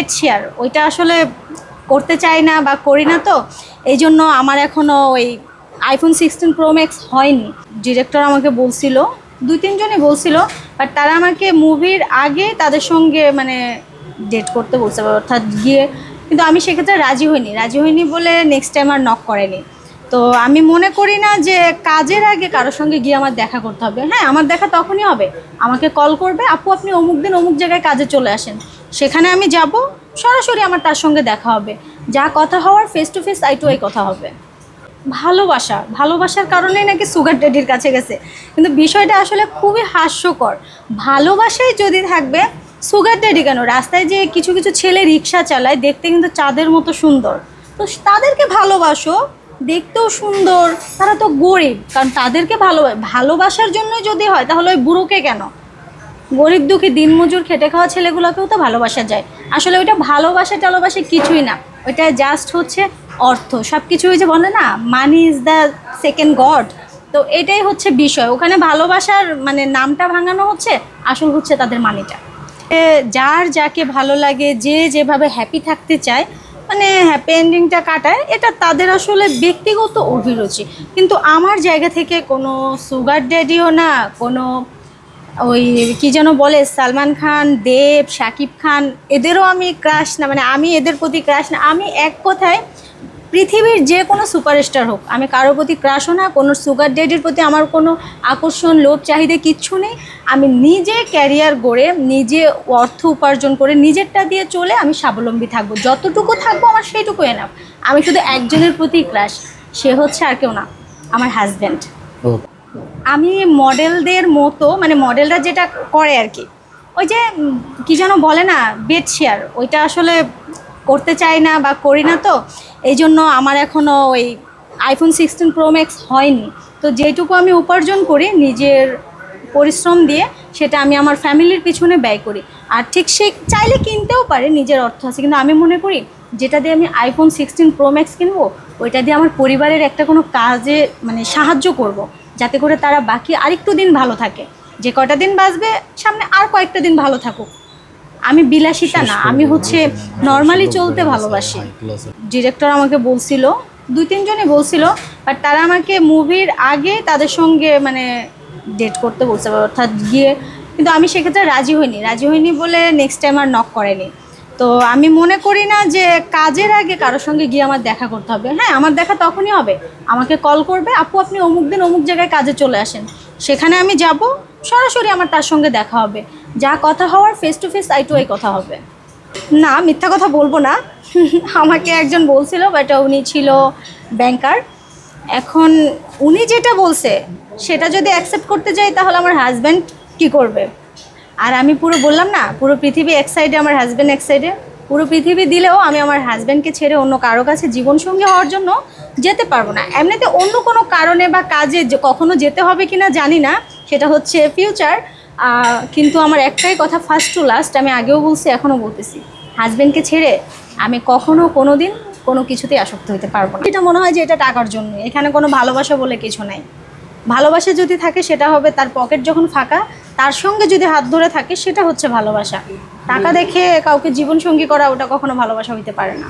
Bed share ওইটা আসলে করতে চাই না বা করি না, তো এই জন্য আমার এখনও ওই iPhone 16 Pro Max হয়নি। ডিরেক্টর আমাকে বলছিল, 2-3 জনই বলছিল, বাট তারা আমাকে মুভির আগে তাদের সঙ্গে মানে ডেট করতে বলছে, অর্থাৎ গিয়ে, কিন্তু আমি সেক্ষেত্রে রাজি হইনি বলে নেক্সট টাইম আর নক করেনি। তো আমি মনে করি না যে কাজের আগে কারোর সঙ্গে গিয়ে আমার দেখা করতে হবে। হ্যাঁ, আমার দেখা তখনই হবে, আমাকে কল করবে, আপু আপনি অমুক দিন অমুক জায়গায় কাজে চলে আসেন, সেখানে আমি যাব, সরাসরি আমার তার সঙ্গে দেখা হবে, যা কথা হওয়ার face to face eye to eye কথা হবে। ভালোবাসার কারণেই নাকি সুগার ড্যাডির কাছে গেছে, কিন্তু বিষয়টা আসলে খুবই হাস্যকর। ভালোবাসাই যদি থাকবে, সুগার ড্যাডি কেন? রাস্তায় যে কিছু কিছু ছেলে রিক্সা চালায়, দেখতে কিন্তু চাঁদের মতো সুন্দর, তো তাদেরকে ভালোবাসো, দেখতেও সুন্দর, তারা তো গরিব, কারণ তাদেরকে ভালোবাসার জন্য যদি হয় তাহলে ওই বুড়োকে কেন? গরিব দুঃখী দিনমজুর খেটে খাওয়া ছেলেগুলোকেও তো ভালোবাসা যায়। আসলে ওইটা ভালোবাসা কিছুই না, ওইটা জাস্ট হচ্ছে অর্থ। সব কিছু ওই যে বলে না, money is the second god, তো এটাই হচ্ছে বিষয়। ওখানে ভালোবাসার মানে নামটা ভাঙানো হচ্ছে, আসল হচ্ছে তাদের মানিটা। যার যাকে ভালো লাগে, যে যেভাবে হ্যাপি থাকতে চায়, মানে হ্যাপি এন্ডিংটা কাটায়, এটা তাদের আসলে ব্যক্তিগত অভিরুচি। কিন্তু আমার জায়গা থেকে কোনো সুগার ড্যাডিও না, কোনো ওই কি যেন বলে সালমান খান, দেব, শাকিব খান, এদেরও আমি ক্রাশ না, মানে আমি এদের প্রতি ক্রাশ না। আমি এক কথায় পৃথিবীর যে কোনো সুপারস্টার হোক, আমি কারোর প্রতি ক্রাশও না, কোনো সুগার ড্যাডির প্রতি আমার কোনো আকর্ষণ, লোভ, চাহিদা কিচ্ছু নেই। আমি নিজে ক্যারিয়ার গড়ে, নিজে অর্থ উপার্জন করে, নিজেরটা দিয়ে চলে আমি স্বাবলম্বী থাকবো, যতটুকু থাকবো আমার সেইটুকু এনাফ। আমি শুধু একজনের প্রতি ক্রাশ, সে হচ্ছে আর কেউ না, আমার হাজব্যান্ড। আমি মডেলদের মতো, মানে মডেলরা যেটা করে আর কি, ওই যে কি যেন বলে না, বেড শেয়ার, ওইটা আসলে করতে চাই না বা করি না, তো এই জন্য আমার এখনও ওই iPhone 16 Pro Max হয়নি। তো যেটুকু আমি উপার্জন করি নিজের পরিশ্রম দিয়ে, সেটা আমি আমার ফ্যামিলির পিছনে ব্যয় করি। আর ঠিক সে চাইলে কিনতেও পারে, নিজের অর্থ আছে, কিন্তু আমি মনে করি যেটা দিয়ে আমি iPhone 16 Pro Max কিনবো, ওইটা দিয়ে আমার পরিবারের একটা কোনো কাজে মানে সাহায্য করব, যাতে করে তারা বাকি আরেকটু দিন ভালো থাকে, যে কটা দিন বাঁচবে সামনে আর কয়েকটা দিন ভালো থাকুক। আমি বিলাসিতা না, আমি হচ্ছে নর্মালি চলতে ভালোবাসি। ডিরেক্টর আমাকে বলছিল, 2-3 জনই বলছিল, বাট তারা আমাকে মুভির আগে তাদের সঙ্গে মানে ডেট করতে বলছে, অর্থাৎ গিয়ে, কিন্তু আমি সেক্ষেত্রে রাজি হইনি বলে নেক্সট টাইম আর নক করেনি। তো আমি মনে করি না যে কাজের আগে কারোর সঙ্গে গিয়ে আমার দেখা করতে হবে। হ্যাঁ, আমার দেখা তখনই হবে, আমাকে কল করবে, আপু আপনি অমুক দিন অমুক জায়গায় কাজে চলে আসেন, সেখানে আমি যাব, সরাসরি আমার তার সঙ্গে দেখা হবে, যা কথা হওয়ার face to face eye to eye কথা হবে। না, মিথ্যা কথা বলবো না। আমাকে একজন বলছিল, বাট উনি ছিল ব্যাংকার। এখন উনি যেটা বলছে সেটা যদি অ্যাকসেপ্ট করতে যাই, তাহলে আমার হাজব্যান্ড কি করবে? আর আমি পুরো বললাম না, পুরো পৃথিবী এক সাইডে, আমার হাজব্যান্ড এক সাইডে। পুরো পৃথিবী দিলেও আমি আমার হাজব্যান্ডকে ছেড়ে অন্য কারো কাছে জীবনসঙ্গী হওয়ার জন্য যেতে পারবো না। এমনিতে অন্য কোনো কারণে বা কাজে কখনো যেতে হবে কি না জানি না, সেটা হচ্ছে ফিউচার। কিন্তু আমার একটাই কথা, ফার্স্ট টু লাস্ট, আমি আগেও বলছি, এখনও বলতেছি, হাজব্যান্ডকে ছেড়ে আমি কখনো কোনো দিন কোনো কিছুতেই আসক্ত হতে পারবো না। এটা মনে হয় যে এটা টাকার জন্য, এখানে কোনো ভালোবাসা বলে কিছু নাই। ভালোবাসা যদি থাকে সেটা হবে তার পকেট যখন ফাঁকা, তার সঙ্গে যদি হাত ধরে থাকে, সেটা হচ্ছে ভালোবাসা। টাকা দেখে কাউকে জীবনসঙ্গী করা, ওটা কখনো ভালোবাসা হইতে পারে না।